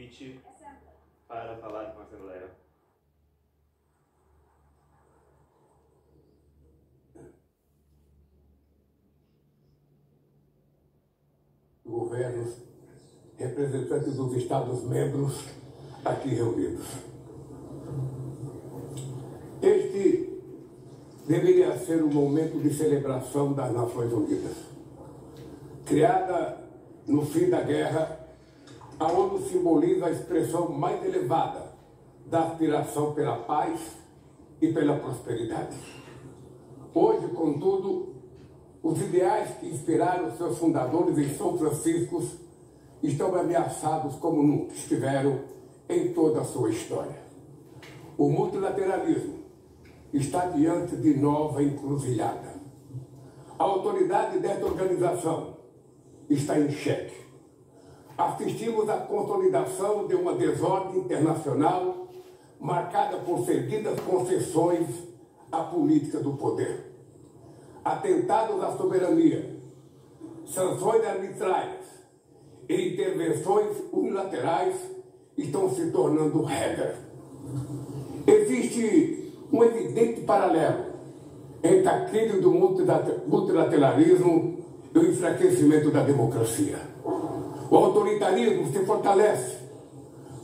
convite para falar com a Assembleia. Governos, representantes dos Estados-membros aqui reunidos. Este deveria ser um momento de celebração das Nações Unidas. Criada no fim da guerra, a ONU simboliza a expressão mais elevada da aspiração pela paz e pela prosperidade. Hoje, contudo, os ideais que inspiraram seus fundadores em São Francisco estão ameaçados como nunca estiveram em toda a sua história. O multilateralismo está diante de nova encruzilhada. A autoridade desta organização está em xeque. Assistimos à consolidação de uma desordem internacional marcada por seguidas concessões à política do poder. Atentados à soberania, sanções arbitrárias e intervenções unilaterais estão se tornando regra. Existe um evidente paralelo entre a crise do multilateralismo e o enfraquecimento da democracia. O autoritarismo se fortalece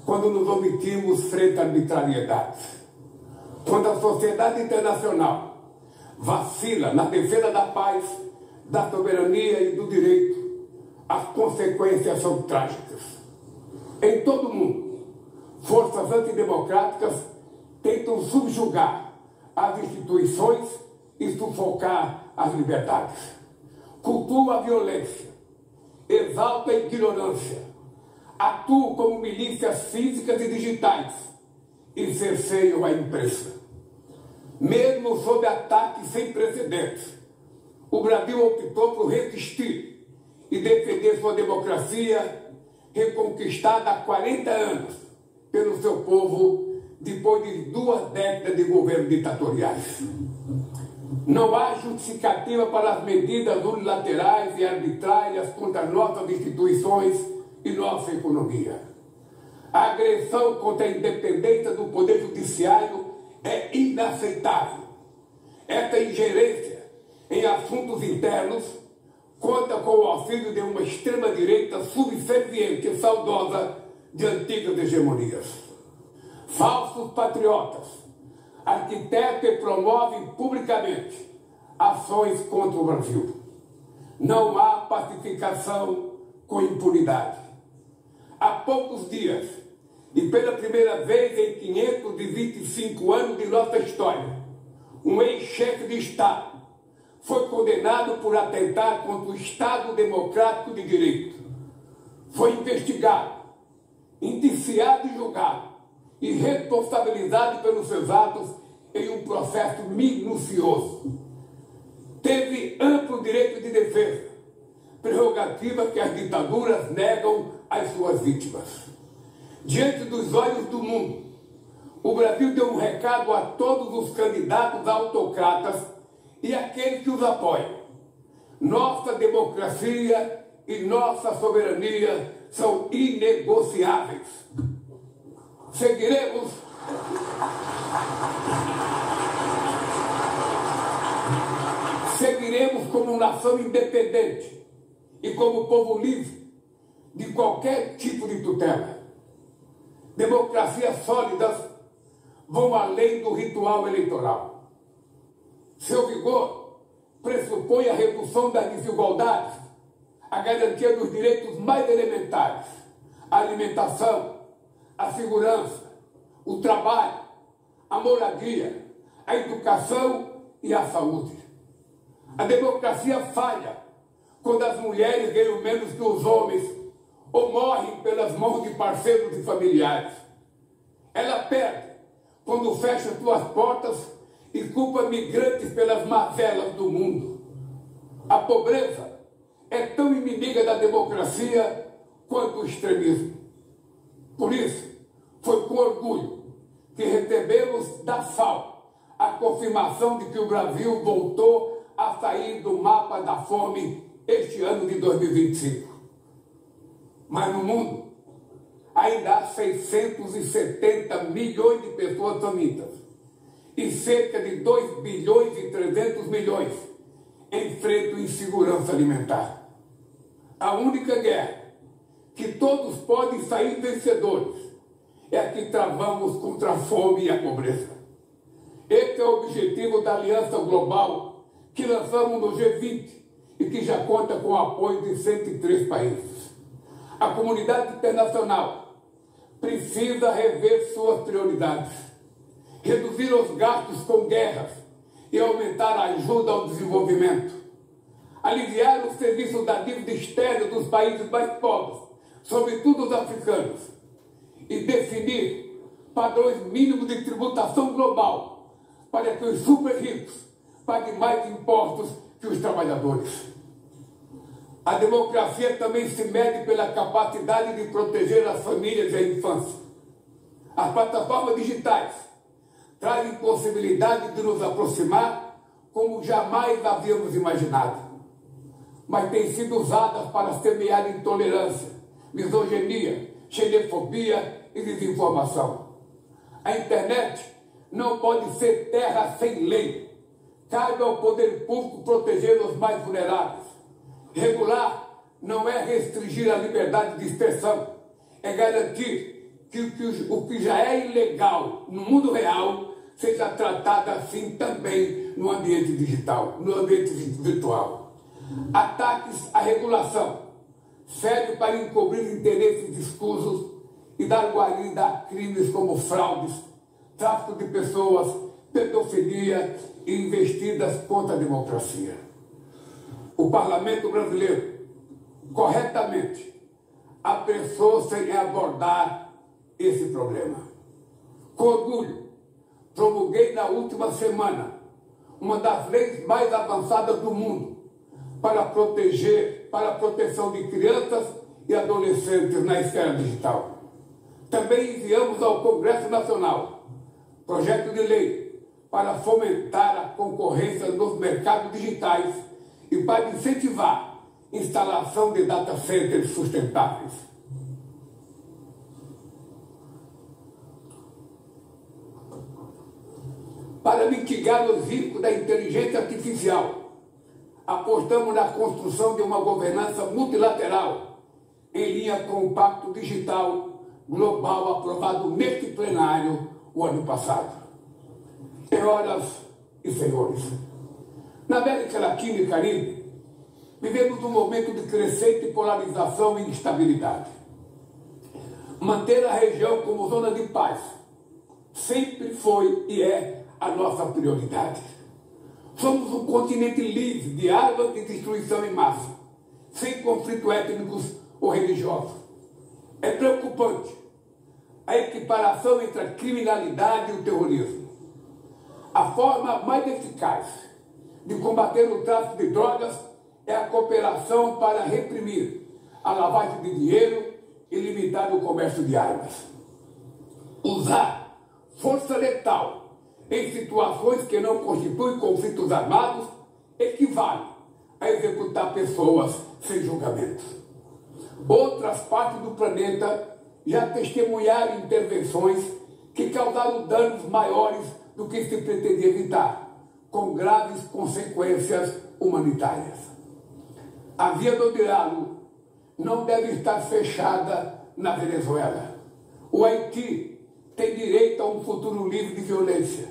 quando nos omitimos frente à arbitrariedade. Quando a sociedade internacional vacila na defesa da paz, da soberania e do direito, as consequências são trágicas. Em todo o mundo, forças antidemocráticas tentam subjugar as instituições e sufocar as liberdades. Cultuam a violência, exaltam a ignorância, atuam como milícias físicas e digitais e cerceiam a imprensa. Mesmo sob ataques sem precedentes, o Brasil optou por resistir e defender sua democracia, reconquistada há 40 anos pelo seu povo, depois de 2 décadas de governos ditatoriais. Não há justificativa para as medidas unilaterais e arbitrárias contra nossas instituições e nossa economia. A agressão contra a independência do Poder Judiciário é inaceitável. Esta ingerência em assuntos internos conta com o auxílio de uma extrema-direita subserviente e saudosa de antigas hegemonias. Falsos patriotas arquitetam e promovem publicamente ações contra o Brasil. Não há pacificação com impunidade. Há poucos dias, e pela primeira vez em 525 anos de nossa história, um ex-chefe de Estado foi condenado por atentar contra o Estado Democrático de Direito. Foi investigado, indiciado e julgado, e responsabilizado pelos seus atos em um processo minucioso. Teve amplo direito de defesa, prerrogativa que as ditaduras negam às suas vítimas. Diante dos olhos do mundo, o Brasil deu um recado a todos os candidatos autocratas e aqueles que os apoiam. Nossa democracia e nossa soberania são inegociáveis. Seguiremos como nação independente e como povo livre de qualquer tipo de tutela. Democracias sólidas vão além do ritual eleitoral. Seu vigor pressupõe a redução das desigualdades, a garantia dos direitos mais elementares, a alimentação, a segurança, o trabalho, a moradia, a educação e a saúde. A democracia falha quando as mulheres ganham menos que os homens ou morrem pelas mãos de parceiros e familiares. Ela perde quando fecha suas portas e culpa migrantes pelas mazelas do mundo. A pobreza é tão inimiga da democracia quanto o extremismo. Por isso, foi com orgulho que recebemos da FAO a confirmação de que o Brasil voltou a sair do mapa da fome este ano de 2025. Mas no mundo, ainda há 670 milhões de pessoas famintas e cerca de 2 bilhões e 300 milhões enfrentam insegurança alimentar. A única guerra que todos podem sair vencedores é a que travamos contra a fome e a pobreza. Esse é o objetivo da Aliança Global que lançamos no G20 e que já conta com o apoio de 103 países. A comunidade internacional precisa rever suas prioridades, reduzir os gastos com guerras e aumentar a ajuda ao desenvolvimento, aliviar o serviço da dívida externa dos países mais pobres, sobretudo os africanos, e definir padrões mínimos de tributação global para que os super ricos paguem mais impostos que os trabalhadores. A democracia também se mede pela capacidade de proteger as famílias e a infância. As plataformas digitais trazem possibilidade de nos aproximar como jamais havíamos imaginado, mas têm sido usadas para semear intolerância, misoginia, xenofobia e desinformação. A internet não pode ser terra sem lei. Cabe ao poder público proteger os mais vulneráveis. Regular não é restringir a liberdade de expressão, é garantir que o que já é ilegal no mundo real seja tratado assim também no ambiente digital, no ambiente virtual. Ataques à regulação servem para encobrir interesses escusos e dar guarida a crimes como fraudes, tráfico de pessoas, pedofilia e investidas contra a democracia. O Parlamento brasileiro, corretamente, apressou-se em abordar esse problema. Com orgulho, promulguei na última semana uma das leis mais avançadas do mundo para a proteção de crianças e adolescentes na esfera digital. Também enviamos ao Congresso Nacional projeto de lei para fomentar a concorrência nos mercados digitais e para incentivar a instalação de data centers sustentáveis. Para mitigar os riscos da inteligência artificial, apostamos na construção de uma governança multilateral em linha com o Pacto Digital Global aprovado neste plenário o ano passado. Senhoras e senhores, na América Latina e Caribe, vivemos um momento de crescente polarização e instabilidade. Manter a região como zona de paz sempre foi e é a nossa prioridade. Somos um continente livre de armas de destruição em massa, sem conflitos étnicos ou religiosos. É preocupante a equiparação entre a criminalidade e o terrorismo. A forma mais eficaz de combater o tráfico de drogas é a cooperação para reprimir a lavagem de dinheiro e limitar o comércio de armas. Usar força letal em situações que não constituem conflitos armados equivale a executar pessoas sem julgamento. Outras partes do planeta já testemunharam intervenções que causaram danos maiores do que se pretendia evitar, com graves consequências humanitárias. A via do diálogo não deve estar fechada na Venezuela. O Haiti tem direito a um futuro livre de violência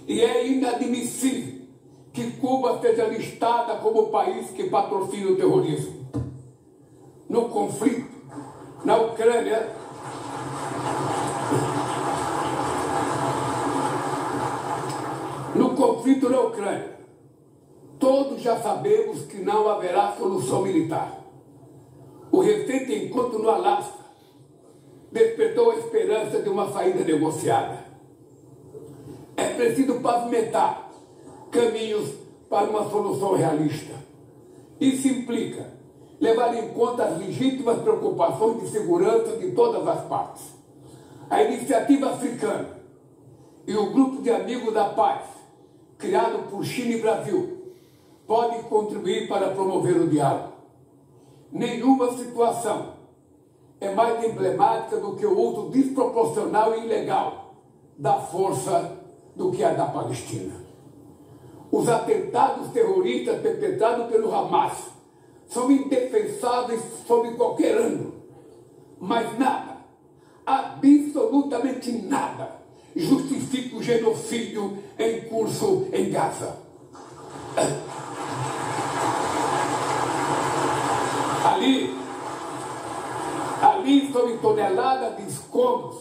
e é inadmissível que Cuba seja listada como o país que patrocina o terrorismo. No conflito na Ucrânia, todos já sabemos que não haverá solução militar. O recente encontro no Alasca despertou a esperança de uma saída negociada. É preciso pavimentar caminhos para uma solução realista. Isso implica levar em conta as legítimas preocupações de segurança de todas as partes. A iniciativa africana e o grupo de amigos da paz, criado por China e Brasil, podem contribuir para promover o diálogo. Nenhuma situação é mais emblemática do que o uso desproporcional e ilegal da força do que a da Palestina. Os atentados terroristas perpetrados pelo Hamas são indefensáveis sob qualquer ângulo, mas nada, absolutamente nada, justifica o genocídio em curso em Gaza. Ali, sob toneladas de escombros,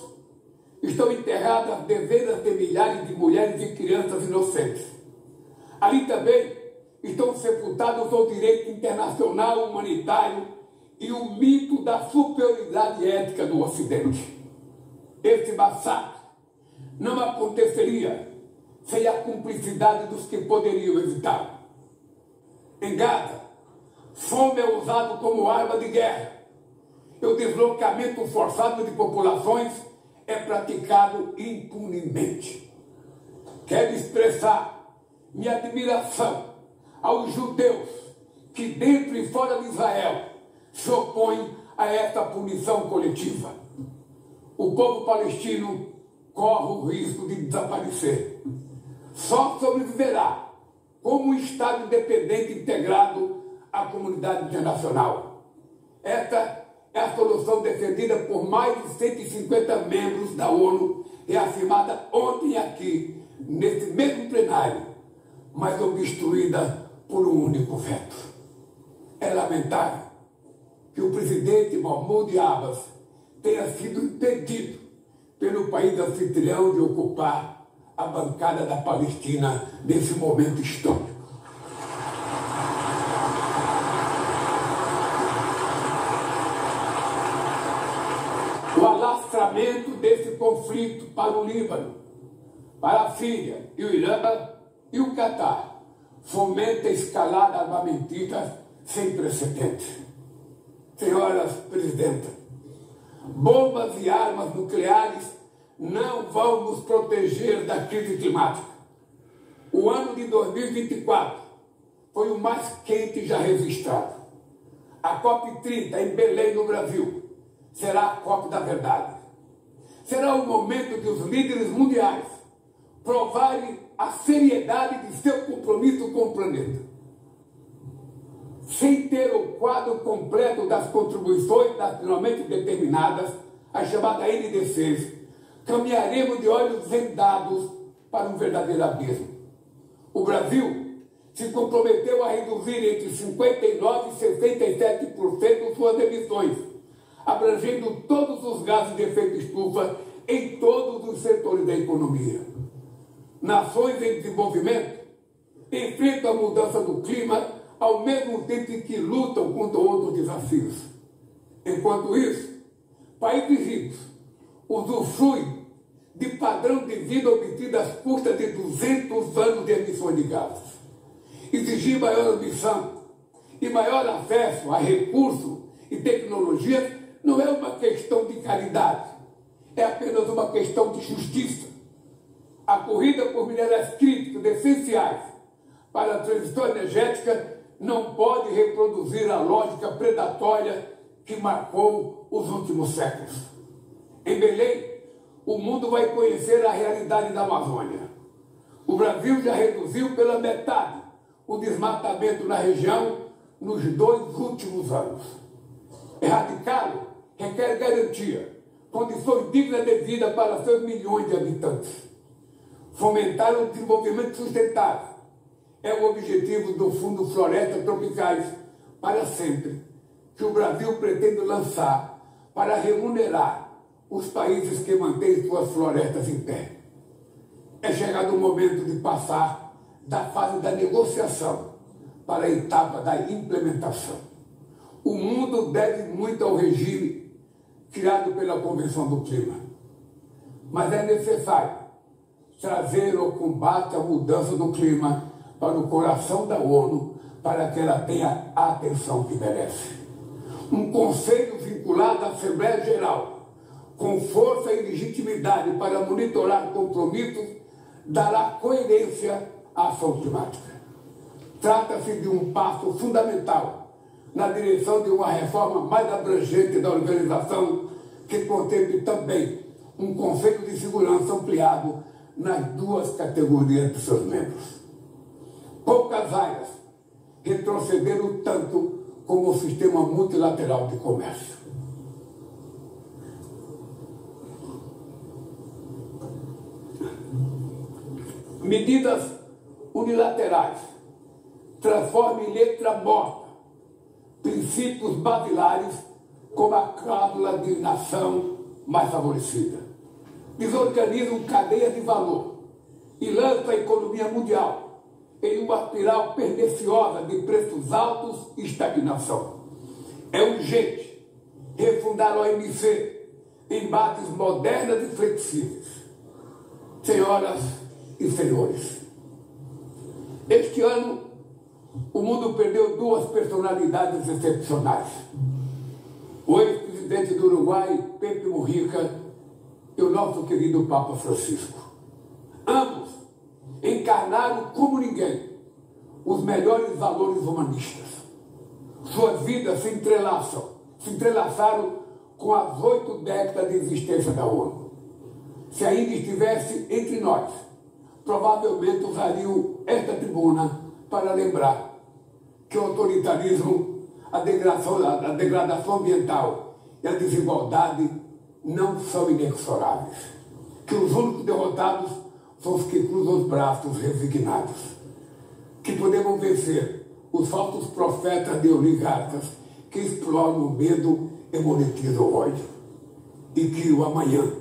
estão enterradas dezenas de milhares de mulheres e crianças inocentes. Ali também estão sepultados o direito internacional humanitário e o mito da superioridade ética do Ocidente. Esse massacre não aconteceria sem a cumplicidade dos que poderiam evitá-lo. Em Gaza, fome é usado como arma de guerra. E o deslocamento forçado de populações é praticado impunemente. Quero expressar minha admiração aos judeus que, dentro e fora de Israel, se opõem a esta punição coletiva. O povo palestino corre o risco de desaparecer. Só sobreviverá como um Estado independente integrado à comunidade internacional. Esta é a solução defendida por mais de 150 membros da ONU, reafirmada ontem aqui, nesse mesmo plenário, mas obstruída por um único veto. É lamentável que o presidente Mahmoud Abbas tenha sido impedido pelo país anfitrião de ocupar a bancada da Palestina nesse momento histórico. O alastramento desse conflito para o Líbano, para a Síria e o Irã e o Catar fomenta a escalada armamentista sem precedentes. Senhoras presidentas, bombas e armas nucleares não vão nos proteger da crise climática. O ano de 2024 foi o mais quente já registrado. A COP30 em Belém, no Brasil, será a COP da verdade. Será o momento de os líderes mundiais provarem a seriedade de seu compromisso com o planeta. Sem ter o quadro completo das contribuições nacionalmente determinadas, a chamada NDCs, caminharemos de olhos vendados para um verdadeiro abismo. O Brasil se comprometeu a reduzir entre 59% e 67% suas emissões, abrangendo todos os gases de efeito estufa em todos os setores da economia. Nações em desenvolvimento enfrentam a mudança do clima ao mesmo tempo que lutam contra outros desafios. Enquanto isso, países ricos usufruem de padrão de vida obtido às custas de 200 anos de emissões de gases. Exigir maior ambição e maior acesso a recursos e tecnologias não é uma questão de caridade, é apenas uma questão de justiça. A corrida por minérios críticos essenciais para a transição energética não pode reproduzir a lógica predatória que marcou os últimos séculos. Em Belém, o mundo vai conhecer a realidade da Amazônia. O Brasil já reduziu pela metade o desmatamento na região nos 2 últimos anos. Erradicá-lo requer garantia, condições dignas de vida para seus milhões de habitantes. Fomentar o desenvolvimento sustentável é o objetivo do Fundo Florestas Tropicais para Sempre, que o Brasil pretende lançar para remunerar os países que mantêm suas florestas em pé. É chegado o momento de passar da fase da negociação para a etapa da implementação. O mundo deve muito ao regime criado pela Convenção do Clima, mas é necessário trazer o combate à mudança do clima para o coração da ONU, para que ela tenha a atenção que merece. Um conselho vinculado à Assembleia Geral, com força e legitimidade para monitorar compromissos, dará coerência à ação climática. Trata-se de um passo fundamental na direção de uma reforma mais abrangente da organização, que contemple também um Conselho de Segurança ampliado nas duas categorias de seus membros. Poucas áreas retrocederam tanto como o sistema multilateral de comércio. Medidas unilaterais transformam em letra morta princípios basilares como a cláusula de nação mais favorecida. Desorganizam cadeias de valor e lançam a economia mundial em uma espiral perniciosa de preços altos e estagnação. É urgente refundar a OMC em bases modernas e flexíveis. Senhoras e senhores, este ano o mundo perdeu duas personalidades excepcionais. O ex-presidente do Uruguai, Pepe Mujica, e o nosso querido Papa Francisco. Ambos encarnaram como ninguém os melhores valores humanistas. Suas vidas se entrelaçaram com as 8 décadas de existência da ONU. Se ainda estivesse entre nós, provavelmente usariam esta tribuna para lembrar que o autoritarismo, a degradação ambiental e a desigualdade não são inexoráveis. Que os únicos derrotados são os que cruzam os braços resignados. Que podemos vencer os falsos profetas de oligarcas que exploram o medo e monetizam o ódio. E que o amanhã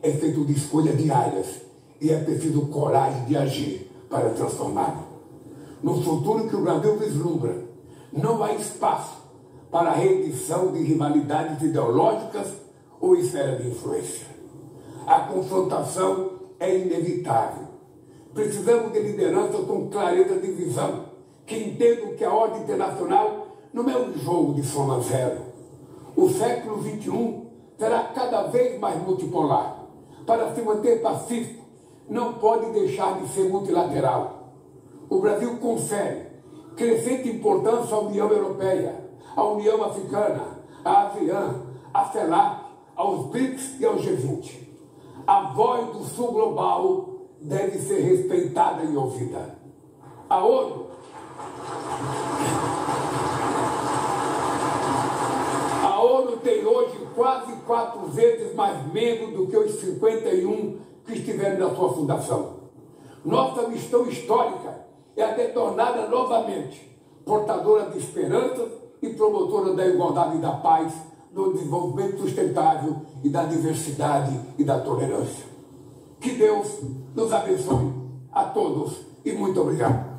é feito de escolhas diárias e é preciso coragem de agir para transformá-lo. No futuro que o Brasil vislumbra, não há espaço para a reedição de rivalidades ideológicas ou esfera de influência. A confrontação é inevitável. Precisamos de lideranças com clareza de visão, que entendam que a ordem internacional não é um jogo de soma zero. O século XXI será cada vez mais multipolar. Para se manter pacífico, não pode deixar de ser multilateral. O Brasil confere crescente importância à União Europeia, à União Africana, à ASEAN, à CELAC, aos BRICS e ao G20. A voz do Sul global deve ser respeitada e ouvida. A ONU tem hoje quase 4 vezes mais membros do que os 51 que estiveram na sua fundação. Nossa missão histórica é a de torná-la novamente portadora de esperança e promotora da igualdade e da paz, do desenvolvimento sustentável e da diversidade e da tolerância. Que Deus nos abençoe a todos e muito obrigado.